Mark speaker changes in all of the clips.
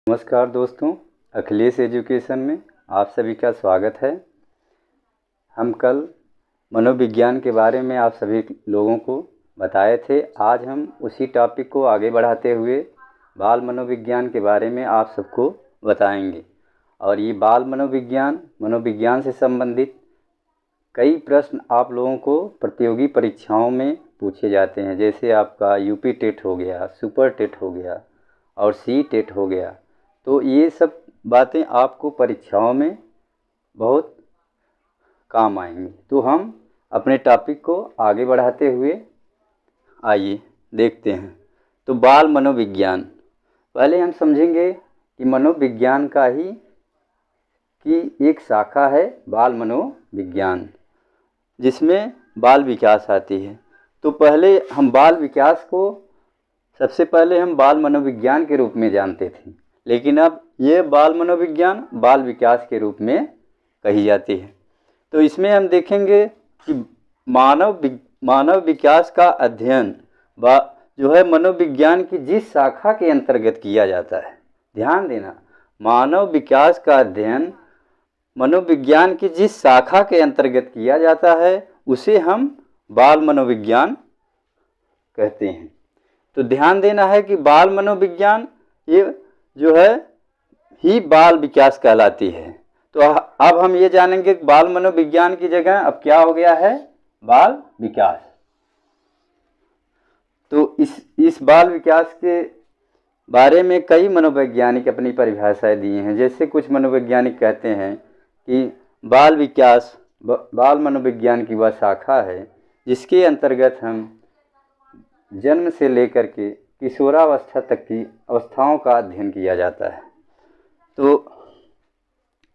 Speaker 1: नमस्कार दोस्तों, अखिलेश एजुकेशन में आप सभी का स्वागत है। हम कल मनोविज्ञान के बारे में आप सभी लोगों को बताए थे। आज हम उसी टॉपिक को आगे बढ़ाते हुए बाल मनोविज्ञान के बारे में आप सबको बताएंगे। और ये बाल मनोविज्ञान से संबंधित कई प्रश्न आप लोगों को प्रतियोगी परीक्षाओं में पूछे जाते हैं, जैसे आपका यूपी टेट हो गया, सुपर टेट हो गया और सी टेट हो गया। तो ये सब बातें आपको परीक्षाओं में बहुत काम आएंगी। तो हम अपने टॉपिक को आगे बढ़ाते हुए आइए देखते हैं। तो बाल मनोविज्ञान, पहले हम समझेंगे कि मनोविज्ञान का ही की एक शाखा है बाल मनोविज्ञान, जिसमें बाल विकास आती है। तो पहले हम बाल विकास को सबसे पहले हम बाल मनोविज्ञान के रूप में जानते थे, लेकिन अब ये बाल मनोविज्ञान बाल विकास के रूप में कही जाती है। तो इसमें हम देखेंगे कि मानव विकास का अध्ययन जो है मनोविज्ञान की जिस शाखा के अंतर्गत किया जाता है, ध्यान देना, मानव विकास का अध्ययन मनोविज्ञान की जिस शाखा के अंतर्गत किया जाता है उसे हम बाल मनोविज्ञान कहते हैं। तो ध्यान देना है कि बाल मनोविज्ञान ये जो है ही बाल विकास कहलाती है। तो अब हम ये जानेंगे कि बाल मनोविज्ञान की जगह अब क्या हो गया है, बाल विकास। तो इस बाल विकास के बारे में कई मनोवैज्ञानिक अपनी परिभाषाएं दिए हैं। जैसे कुछ मनोवैज्ञानिक कहते हैं कि बाल विकास बाल मनोविज्ञान की वह शाखा है जिसके अंतर्गत हम जन्म से लेकर के किशोरावस्था तक की अवस्थाओं का अध्ययन किया जाता है। तो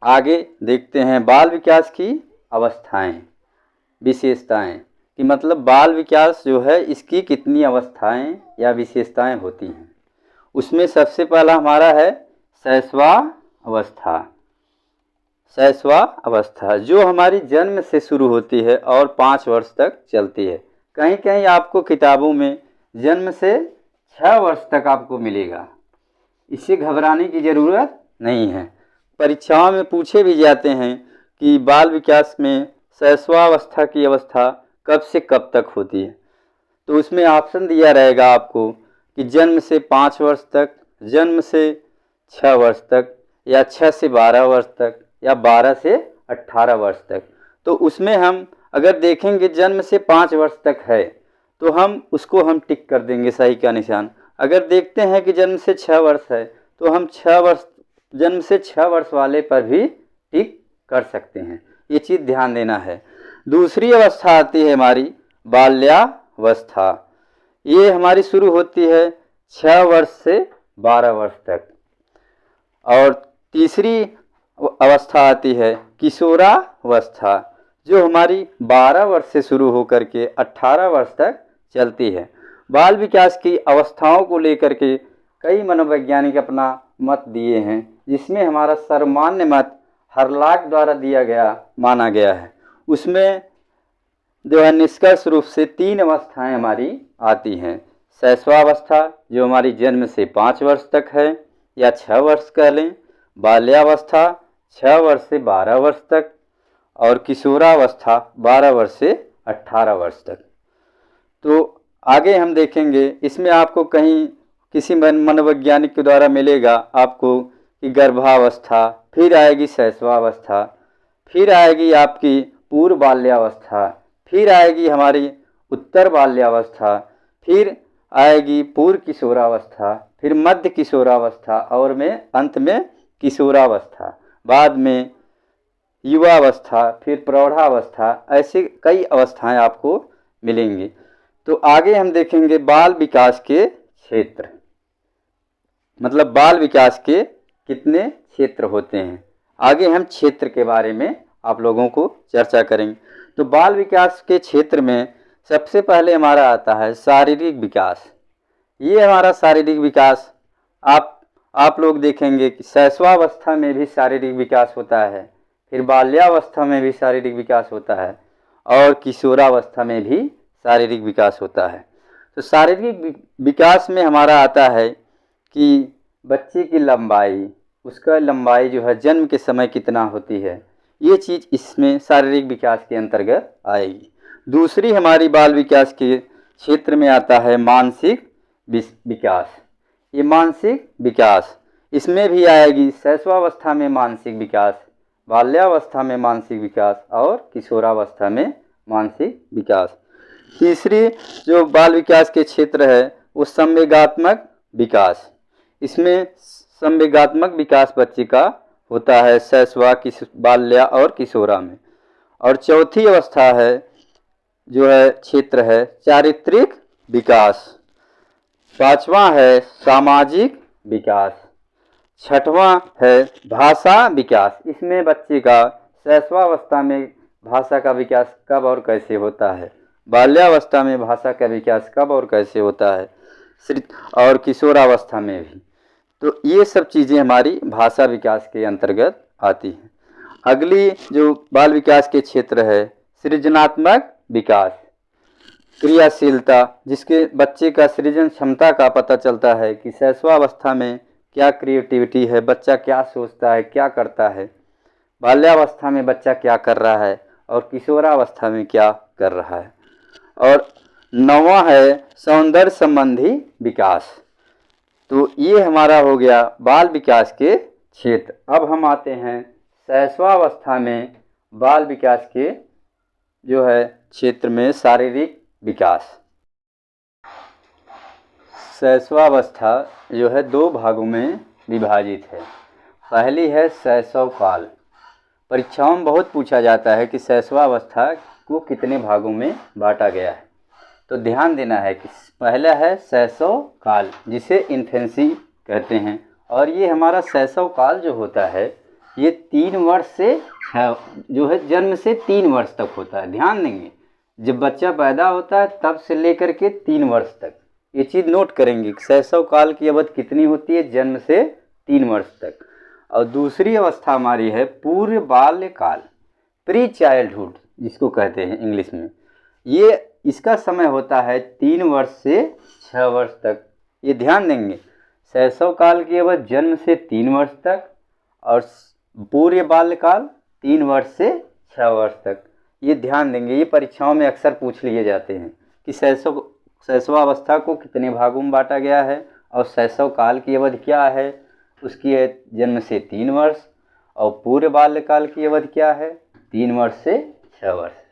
Speaker 1: आगे देखते हैं बाल विकास की अवस्थाएं, विशेषताएं, कि मतलब बाल विकास जो है इसकी कितनी अवस्थाएं या विशेषताएं होती हैं। उसमें सबसे पहला हमारा है शैशवावस्था। शैशवावस्था जो हमारी जन्म से शुरू होती है और 5 वर्ष तक चलती है। कहीं कहीं आपको किताबों में जन्म से 6 वर्ष तक आपको मिलेगा, इससे घबराने की ज़रूरत नहीं है। परीक्षाओं में पूछे भी जाते हैं कि बाल विकास में शैशवावस्था की अवस्था कब से कब तक होती है। तो उसमें ऑप्शन दिया रहेगा आपको कि जन्म से 5 वर्ष तक, जन्म से 6 वर्ष तक, या 6 से 12 वर्ष तक, या 12 से 18 वर्ष तक। तो उसमें हम अगर देखेंगे जन्म से 5 वर्ष तक है तो हम उसको हम टिक कर देंगे सही का निशान। अगर देखते हैं कि जन्म से 6 वर्ष है तो हम जन्म से 6 वर्ष वाले पर भी टिक कर सकते हैं। ये चीज़ ध्यान देना है। दूसरी अवस्था आती है हमारी बाल्यावस्था। ये हमारी शुरू होती है 6 वर्ष से 12 वर्ष तक। और तीसरी अवस्था आती है किशोरावस्था, जो हमारी 12 वर्ष से शुरू होकर के 18 वर्ष तक चलती है। बाल विकास की अवस्थाओं को लेकर के कई मनोवैज्ञानिक अपना मत दिए हैं, जिसमें हमारा सर्वमान्य मत हरलाक द्वारा दिया गया माना गया है। उसमें जो है निष्कर्ष रूप से 3 अवस्थाएं हमारी आती हैं। शैशवावस्था जो हमारी जन्म से 5 वर्ष तक है या 6 वर्ष कह लें, बाल्यावस्था 6 वर्ष से 12 वर्ष तक, और किशोरावस्था 12 वर्ष से 18 वर्ष तक। तो आगे हम देखेंगे, इसमें आपको कहीं किसी मनोवैज्ञानिक के द्वारा मिलेगा आपको कि गर्भावस्था, फिर आएगी शैशवावस्था, फिर आएगी आपकी पूर्व बाल्यावस्था, फिर आएगी हमारी उत्तर बाल्यावस्था, फिर आएगी पूर्व किशोरावस्था, फिर मध्य किशोरावस्था, और अंत में किशोरावस्था, बाद में युवावस्था, फिर प्रौढ़ावस्था। ऐसे कई अवस्थाएं आपको मिलेंगी। तो आगे हम देखेंगे बाल विकास के क्षेत्र, मतलब बाल विकास के कितने क्षेत्र होते हैं। आगे हम क्षेत्र के बारे में आप लोगों को चर्चा करेंगे। तो बाल विकास के क्षेत्र में सबसे पहले हमारा आता है शारीरिक विकास। ये हमारा शारीरिक विकास आप लोग देखेंगे कि शैशवावस्था में भी शारीरिक विकास होता है, फिर बाल्यावस्था में भी शारीरिक विकास होता है, और किशोरावस्था में भी शारीरिक विकास होता है। तो शारीरिक विकास में हमारा आता है कि बच्चे की लंबाई, उसका लंबाई जो है जन्म के समय कितना होती है, ये चीज़ इसमें शारीरिक विकास के अंतर्गत आएगी। दूसरी हमारी बाल विकास के क्षेत्र में आता है मानसिक विकास। ये मानसिक विकास इसमें भी आएगी शैशवावस्था में मानसिक विकास, बाल्यावस्था में मानसिक विकास और किशोरावस्था में मानसिक विकास। तीसरी जो बाल विकास के क्षेत्र है वो संवेगात्मक विकास। इसमें संवेगात्मक विकास बच्चे का होता है शैशवा, बाल्या और किशोरा में। और चौथी अवस्था है जो है क्षेत्र है चारित्रिक विकास। पांचवा है सामाजिक विकास। छठवां है भाषा विकास। इसमें बच्चे का शैशवावस्था में भाषा का विकास कब और कैसे होता है, बाल्यावस्था में भाषा का विकास कब और कैसे होता है, और किशोरावस्था में भी। तो ये सब चीज़ें हमारी भाषा विकास के अंतर्गत आती हैं। अगली जो बाल विकास के क्षेत्र है सृजनात्मक विकास, क्रियाशीलता, जिसके बच्चे का सृजन क्षमता का पता चलता है कि शैशवावस्था में क्या क्रिएटिविटी है, बच्चा क्या सोचता है, क्या करता है, बाल्यावस्था में बच्चा क्या कर रहा है और किशोरावस्था में क्या कर रहा है। और नौवां है सौंदर्य संबंधी विकास। तो ये हमारा हो गया बाल विकास के क्षेत्र। अब हम आते हैं शैशवावस्था में बाल विकास के जो है क्षेत्र में शारीरिक विकास। शैशवावस्था जो है दो भागों में विभाजित है। पहली है शैशव काल। परीक्षाओं में बहुत पूछा जाता है कि शैशवावस्था को कितने भागों में बांटा गया है। तो ध्यान देना है कि पहला है शैशव काल, जिसे इन्फेंसी कहते हैं। और ये हमारा शैशव काल जो होता है ये 3 वर्ष से जो है जन्म से 3 वर्ष तक होता है। ध्यान देंगे, जब बच्चा पैदा होता है तब से लेकर के 3 वर्ष तक, ये चीज़ नोट करेंगे कि शैशव काल की अवधि कितनी होती है, जन्म से 3 वर्ष तक। और दूसरी अवस्था हमारी है पूर्व बाल्यकाल, प्री चाइल्डहुड जिसको कहते हैं इंग्लिश में। ये इसका समय होता है 3 वर्ष से 6 वर्ष तक। ये ध्यान देंगे, शैशव काल की अवधि जन्म से 3 वर्ष तक और पूर्व बाल्यकाल 3 वर्ष से 6 वर्ष तक। ये ध्यान देंगे, ये परीक्षाओं में अक्सर पूछ लिए जाते हैं कि शैशवावस्था को कितने भागों में बांटा गया है और शैशव काल की अवधि क्या है, उसकी है जन्म से 3 वर्ष, और पूर्व बाल्यकाल की अवधि क्या है, 3 वर्ष से 6 वर्ष।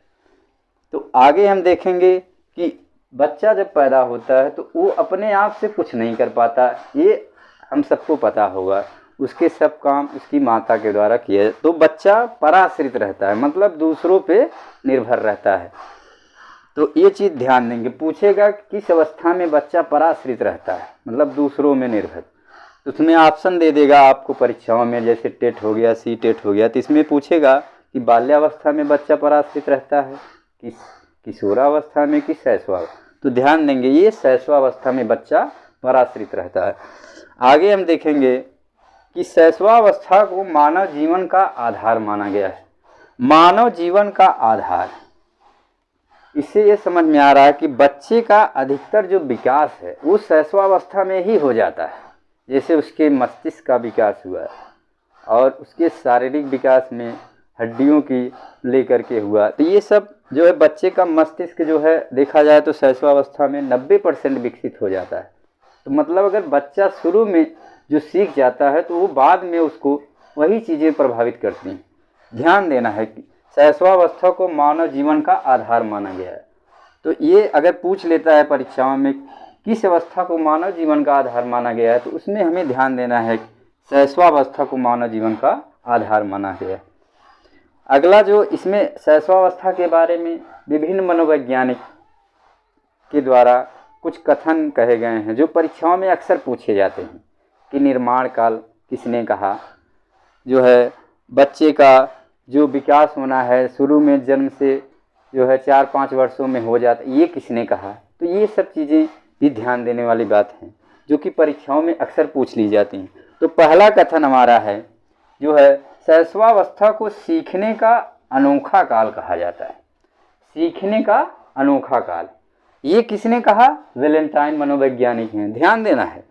Speaker 1: तो आगे हम देखेंगे कि बच्चा जब पैदा होता है तो वो अपने आप से कुछ नहीं कर पाता, ये हम सबको पता होगा। उसके सब काम उसकी माता के द्वारा किए, तो बच्चा पराश्रित रहता है, मतलब दूसरों पे निर्भर रहता है। तो ये चीज़ ध्यान देंगे, पूछेगा कि किस अवस्था में बच्चा पराश्रित रहता है, मतलब दूसरों में निर्भर। तो उसमें ऑप्शन दे देगा आपको परीक्षाओं में, जैसे टेट हो गया, सी टेट हो गया, तो इसमें पूछेगा कि बाल्यावस्था में बच्चा पराश्रित रहता है, किशोरावस्था में, कि शैशवावस्था। तो ध्यान देंगे, ये शैशवावस्था में बच्चा पराश्रित रहता है। आगे हम देखेंगे कि शैशवावस्था को मानव जीवन का आधार माना गया है। मानव जीवन का आधार, इससे ये समझ में आ रहा है कि बच्चे का अधिकतर जो विकास है वो शैशवावस्था में ही हो जाता है। जैसे उसके मस्तिष्क का विकास हुआ है और उसके शारीरिक विकास में हड्डियों की लेकर के हुआ, तो ये सब जो है बच्चे का मस्तिष्क जो है देखा जाए तो शैशवावस्था में 90% विकसित हो जाता है। तो मतलब अगर बच्चा शुरू में जो सीख जाता है तो वो बाद में उसको वही चीज़ें प्रभावित करती हैं। ध्यान देना है कि शैशवावस्था को मानव जीवन का आधार माना गया है। तो ये अगर पूछ लेता है परीक्षाओं में किस अवस्था को मानव जीवन का आधार माना गया है, तो उसमें हमें ध्यान देना है कि शैशवावस्था को मानव जीवन का आधार माना गया है। अगला जो इसमें शैशवावस्था के बारे में विभिन्न मनोवैज्ञानिक के द्वारा कुछ कथन कहे गए हैं जो परीक्षाओं में अक्सर पूछे जाते हैं कि निर्माण काल किसने कहा, जो है बच्चे का जो विकास होना है शुरू में जन्म से जो है 4-5 वर्षों में हो जाता, ये किसने कहा। तो ये सब चीज़ें भी ध्यान देने वाली बात है जो कि परीक्षाओं में अक्सर पूछ ली जाती हैं। तो पहला कथन हमारा है जो है शैशवावस्था को सीखने का अनोखा काल कहा जाता है। सीखने का अनोखा काल, ये किसने कहा, वैलेंटाइन मनोवैज्ञानिक हैं। ध्यान देना है,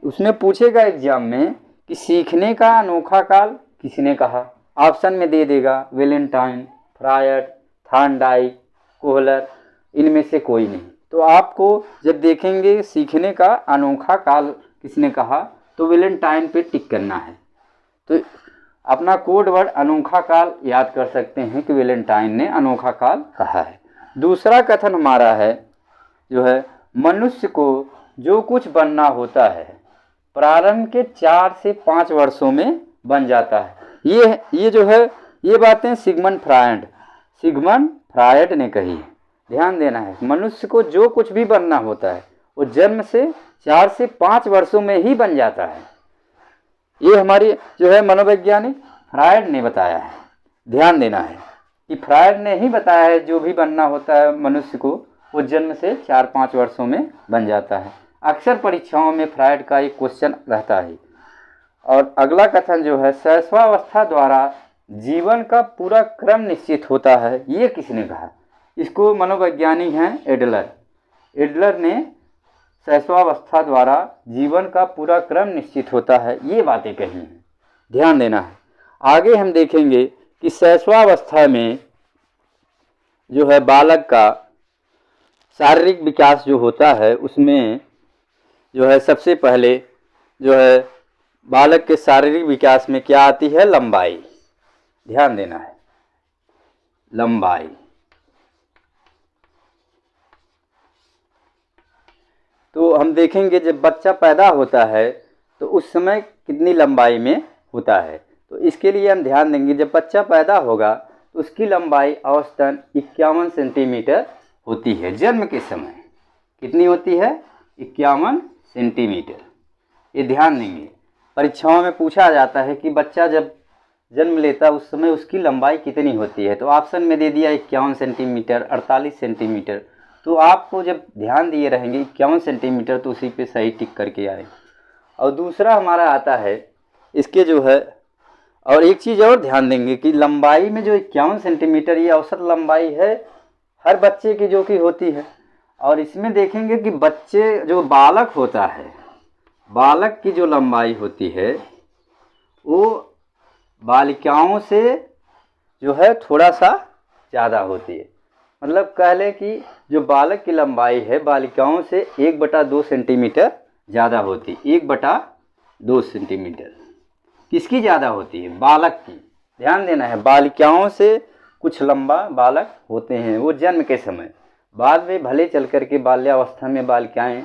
Speaker 1: उसमें पूछेगा एग्जाम में कि सीखने का अनोखा काल किसने कहा। ऑप्शन में दे देगा वेलेंटाइन, फ्रायड, थॉर्नडाइक, कोहलर, इनमें से कोई नहीं। तो आपको जब देखेंगे सीखने का अनोखा काल किसने कहा तो वेलेंटाइन पे टिक करना है। तो अपना कोड वर्ड अनोखा काल याद कर सकते हैं कि वेलेंटाइन ने अनोखा काल कहा है। दूसरा कथन हमारा है जो है मनुष्य को जो कुछ बनना होता है प्रारंभ के 4 से 5 वर्षों में बन जाता है। ये जो है ये बातें सिगमंड फ्रायड ने कही है। ध्यान देना है, मनुष्य को जो कुछ भी बनना होता है वो जन्म से 4 से 5 वर्षों में ही बन जाता है। ये हमारी जो है मनोवैज्ञानिक फ्रायड ने बताया है। ध्यान देना है कि फ्रायड ने ही बताया है जो भी बनना होता है मनुष्य को वो जन्म से 4-5 वर्षों में बन जाता है। अक्सर परीक्षाओं में फ्रायड का एक क्वेश्चन रहता है। और अगला कथन जो है शैशवावस्था द्वारा जीवन का पूरा क्रम निश्चित होता है, ये किसने कहा। इसको मनोवैज्ञानिक हैं एडलर ने शैशवावस्था द्वारा जीवन का पूरा क्रम निश्चित होता है, ये बातें कही हैं। ध्यान देना है। आगे हम देखेंगे कि शैशवावस्था में जो है बालक का शारीरिक विकास जो होता है उसमें जो है सबसे पहले जो है बालक के शारीरिक विकास में क्या आती है, लंबाई। ध्यान देना है, लंबाई। तो हम देखेंगे जब बच्चा पैदा होता है तो उस समय कितनी लंबाई में होता है। तो इसके लिए हम ध्यान देंगे जब बच्चा पैदा होगा तो उसकी लंबाई औसतन 51 सेंटीमीटर होती है। जन्म के समय कितनी होती है, 51 सेंटीमीटर। ये ध्यान देंगे, परीक्षाओं में पूछा जाता है कि बच्चा जब जन्म लेता है उस समय उसकी लंबाई कितनी होती है। तो ऑप्शन में दे दिया 51 सेंटीमीटर, 48 सेंटीमीटर। तो आपको जब ध्यान दिए रहेंगे 51 सेंटीमीटर तो उसी पे सही टिक करके आए। और दूसरा हमारा आता है इसके जो है, और एक चीज़ और ध्यान देंगे कि लंबाई में जो 51 सेंटीमीटर ये औसत लंबाई है हर बच्चे की जो कि होती है। और इसमें देखेंगे कि बच्चे जो बालक होता है, बालक की जो लंबाई होती है वो बालिकाओं से जो है थोड़ा सा ज़्यादा होती है। मतलब कह लें कि जो बालक की लंबाई है बालिकाओं से 1/2 सेंटीमीटर ज़्यादा होती है। 1/2 सेंटीमीटर किसकी ज़्यादा होती है, बालक की। ध्यान देना है, बालिकाओं से कुछ लंबा बालक होते हैं वो जन्म के समय। बाद में भले चल कर के बाल्यावस्था में बालिकाएं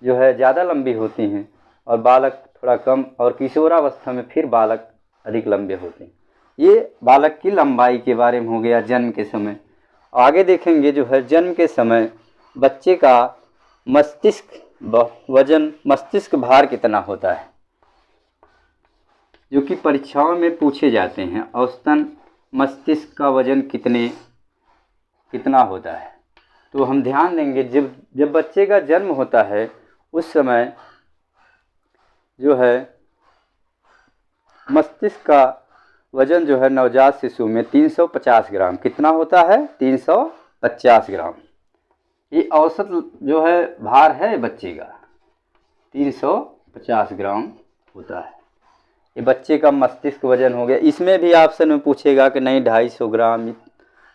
Speaker 1: जो है ज़्यादा लंबी होती हैं और बालक थोड़ा कम, और किशोरावस्था में फिर बालक अधिक लंबे होते हैं। ये बालक की लंबाई के बारे में हो गया जन्म के समय। आगे देखेंगे जो है जन्म के समय बच्चे का मस्तिष्क वजन, मस्तिष्क भार कितना होता है, जो कि परीक्षाओं में पूछे जाते हैं। औसतन मस्तिष्क का वजन कितना होता है। तो हम ध्यान देंगे जब बच्चे का जन्म होता है उस समय जो है मस्तिष्क का वजन जो है नवजात शिशु में 350 ग्राम कितना होता है, 350 ग्राम। ये औसत जो है भार है बच्चे का 350 ग्राम होता है। ये बच्चे का मस्तिष्क वजन हो गया। इसमें भी ऑप्शन में पूछेगा कि नहीं 250 ग्राम,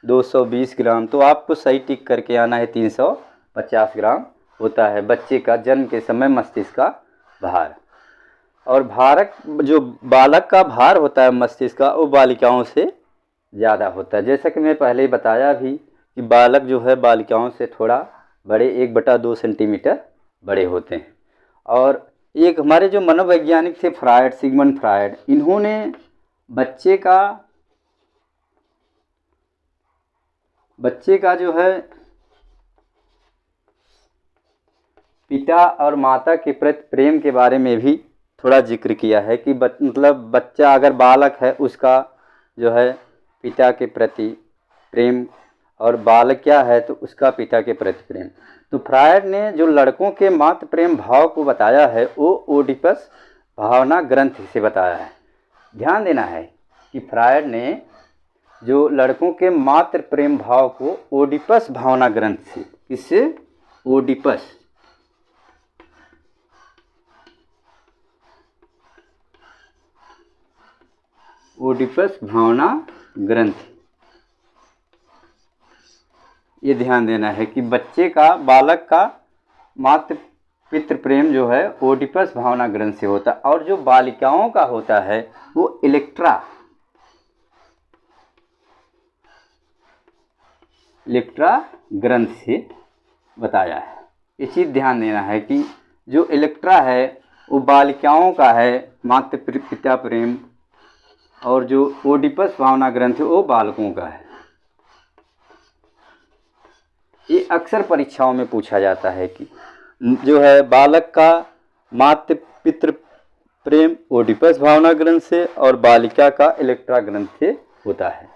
Speaker 1: 220 ग्राम, तो आपको सही टिक करके आना है 350 ग्राम होता है बच्चे का जन्म के समय मस्तिष्क का भार। और जो बालक का भार होता है मस्तिष्क का वो बालिकाओं से ज़्यादा होता है। जैसा कि मैं पहले ही बताया भी कि बालक जो है बालिकाओं से थोड़ा बड़े 1/2 सेंटीमीटर बड़े होते हैं। और एक हमारे जो मनोवैज्ञानिक थे फ्रायड, सिगमंड फ्रायड, इन्होंने बच्चे का जो है पिता और माता के प्रति प्रेम के बारे में भी थोड़ा जिक्र किया है कि मतलब बच्चा अगर बालक है उसका जो है पिता के प्रति प्रेम, और बालक क्या है तो उसका पिता के प्रति प्रेम। तो फ्रायड ने जो लड़कों के मातृ प्रेम भाव को बताया है वो ओडिपस भावना ग्रंथ से बताया है। ध्यान देना है कि फ्रायड ने जो लड़कों के मातृ प्रेम भाव को ओडिपस भावना ग्रंथ से, किससे, ओडिपस ओडिपस भावना ग्रंथि। ये ध्यान देना है कि बच्चे का, बालक का मातृ पितृ प्रेम जो है ओडिपस भावना ग्रंथि से होता है, और जो बालिकाओं का होता है वो इलेक्ट्रा ग्रंथि से बताया है। ये चीज़ ध्यान देना है कि जो इलेक्ट्रा है वो बालिकाओं का है मातृ पिता प्रेम, और जो ओडिपस भावना ग्रंथि वो बालकों का है। ये अक्सर परीक्षाओं में पूछा जाता है कि जो है बालक का मातृ पितृ प्रेम ओडिपस भावना ग्रंथि से और बालिका का इलेक्ट्रा ग्रंथि से होता है।